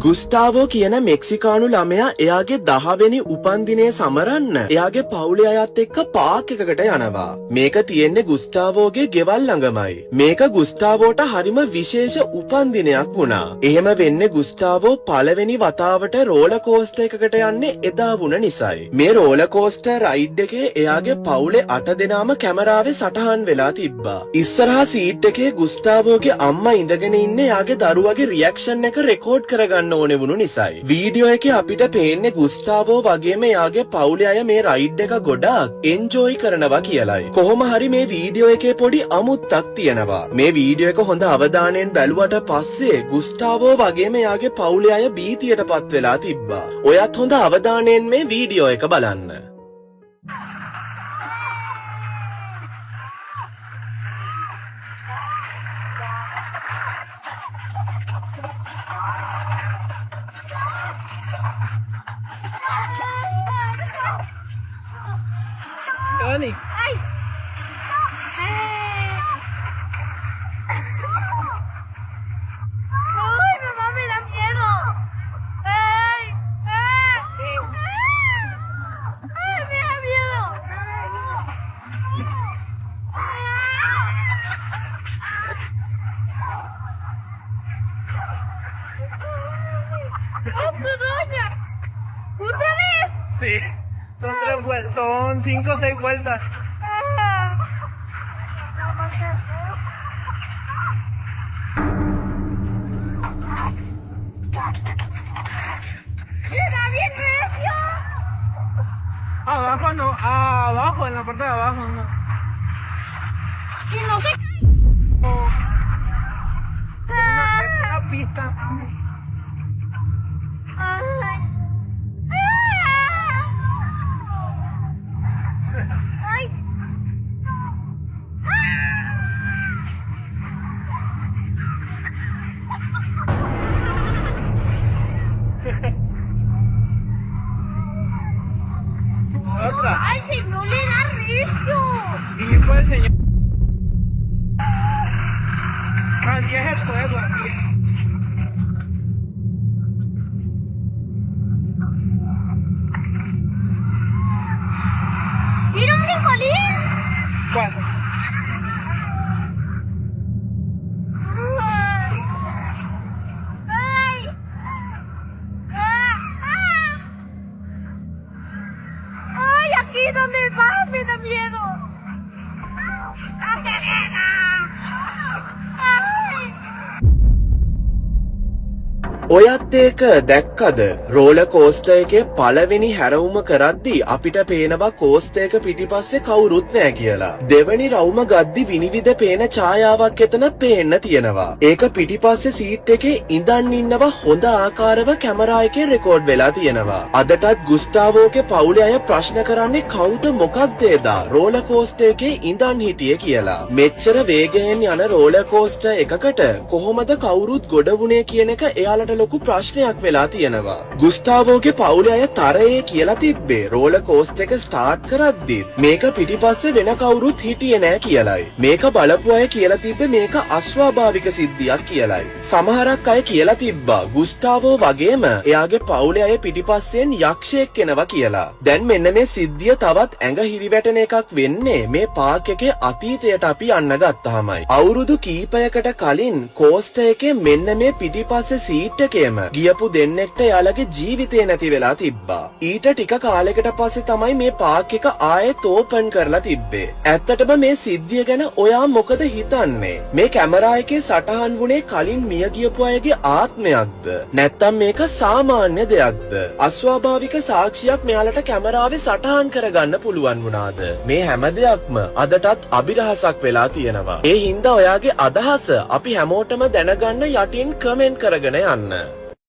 ගුස්ටාවෝ කියන මෙක්සිකානු ළමයා එයාගේ 10 වෙනි උපන්දිනය සමරන්න එයාගේ පවුලේ අයත් එක්ක පාක් එකකට යනවා. මේක තියෙන්නේ ගුස්ටාවෝගේ ගෙවල් ළඟමයි. මේක ගුස්ටාවෝට හරිම විශේෂ උපන්දිනයක් වුණා. එහෙම වෙන්නේ ගුස්ටාවෝ පළවෙනි වතාවට රෝලර් කෝස්ටර් එකකට යන්නේ එදා වුණ නිසායි. මේ රෝලර් කෝස්ටර් රයිඩ් එකේ එයාගේ පවුලේ 8 දෙනාම කැමරාවේ සටහන් වෙලා තිබ්බා. ඉස්සරහා සීට් එකේ ගුස්ටාවෝගේ අම්මා ඉඳගෙන ඉන්නේ එයාගේ දරුවගේ රියැක්ෂන් එක රෙකෝඩ් කරගන්න ඕනේ වුණු නිසායි. වීඩියෝ එකේ අපිට පේන්නේ ගුස්ටාවෝ වගේම එයාගේ පවුලේ අය මේ රයිඩ් එක ගොඩාක් එන්ජොයි කරනවා කියලායි. කොහොම හරි මේ වීඩියෝ එකේ පොඩි අමුත්තක් තියෙනවා. මේ වීඩියෝ එක හොඳ අවධානයෙන් බැලුවට පස්සේ ගුස්ටාවෝ වගේම එයාගේ පවුලේ අය බීතියටපත් වෙලා තිබ්බා. ඔයත් හොඳ අවධානයෙන් මේ වීඩියෝ එක බලන්න. Early. Ay. Ay, mamá me da miedo. Ay, ay, ay, me da miedo. ¿Otra vez? Sí. Son 3 vueltas, son 5 o 6 vueltas. ¡Mira, bien recio! Abajo no, abajo, en la parte de abajo no. ¿Y no se Una pista. Ay. Ay. Otra. Ay, señor, le da recio. Y pues el señor. Así es el juego. ¿Tiene un brincolín? ¿Cuál? Ay. Ay, aquí donde vas me da miedo. ඔයත් ඒක දැක්කද? Roller coaster එකේ පළවෙනි හැරවුම කරද්දී අපිට පේනවා coaster එක පිටිපස්සේ කවුරුත් නැහැ කියලා. දෙවෙනි රවුම ගද්දි විනිවිද පේන ඡායාවක් එතන පේන්න තියෙනවා. ඒක පිටිපස්සේ සීට් එකේ ඉඳන් ඉන්නවා හොඳ ආකාරව කැමරා එකේ රෙකෝඩ් වෙලා තියෙනවා. අදටත් ගුස්ටාවෝගේ පවුලේ අය ප්‍රශ්න කරන්නේ කවුද මොකක්ද එදා රෝලර් කෝස්ටර් එකේ ඉඳන් හිටියේ කියලා. මෙච්චර වේගයෙන් යන රෝලර් කෝස්ටර් එකකට කොහොමද කවුරුත් ගොඩ වුණේ කියන එක එයාලට ලොකු ප්‍රශ්නයක් වෙලා තියෙනවා. ගුස්ටාවෝගේ පවුලේ අය තරයේ කියලා තිබ්බේ රෝලර් කෝස්ටර් එක ස්ටාර්ට් කරද්දි මේක පිටිපස්සේ වෙන කවුරුත් හිටියේ නෑ කියලයි. මේක බලපු අය කියලා තිබ්බේ මේක අස්වාභාවික සිද්ධියක් කියලයි. සමහරක් අය කියලා තිබ්බා ගුස්ටාවෝ වගේම එයාගේ පවුලේ අය පිටිපස්සෙන් යක්ෂයෙක් එනවා කියලා. දැන් මෙන්න මේ සිද්ධිය තවත් ඇඟ හිරිවැටෙන එකක් වෙන්නේ මේ පාක් එකේ අතීතයට අපි යන්න ගත්තාමයි. අවුරුදු කීපයකට කලින් කෝස්ටර් එකේ මෙන්න මේ පිටිපස්සේ සීට් එකේම ගියපු දෙන්නෙක්ට යාළගේ ජීවිතේ නැති වෙලා තිබ්බා. ඊට ටික කාලයකට පස්සේ තමයි මේ පාක් එක ආයෙත් ඕපන් කරලා තිබ්බේ. ඇත්තටම මේ සිද්ධිය ගැන ඔයා මොකද හිතන්නේ? මේ කැමරා එකේ සටහන් වුණේ කලින් මිය ගියපු අයගේ ආත්මයක්ද? නැත්නම් මේක සාමාන්‍ය දෙයක්ද? අස්වාභාවික සාක්ෂියක් මෙයාලට කැමරාවේ සටහන් කරගන්න පුළුවන් වුණාද? මේ හැම දෙයක්ම අදටත් අභිරහසක් වෙලා තියෙනවා. ඒ හින්දා ඔයාගේ අදහස අපි හැමෝටම දැනගන්න යටින් කමෙන්ට් කරගෙන යන්න.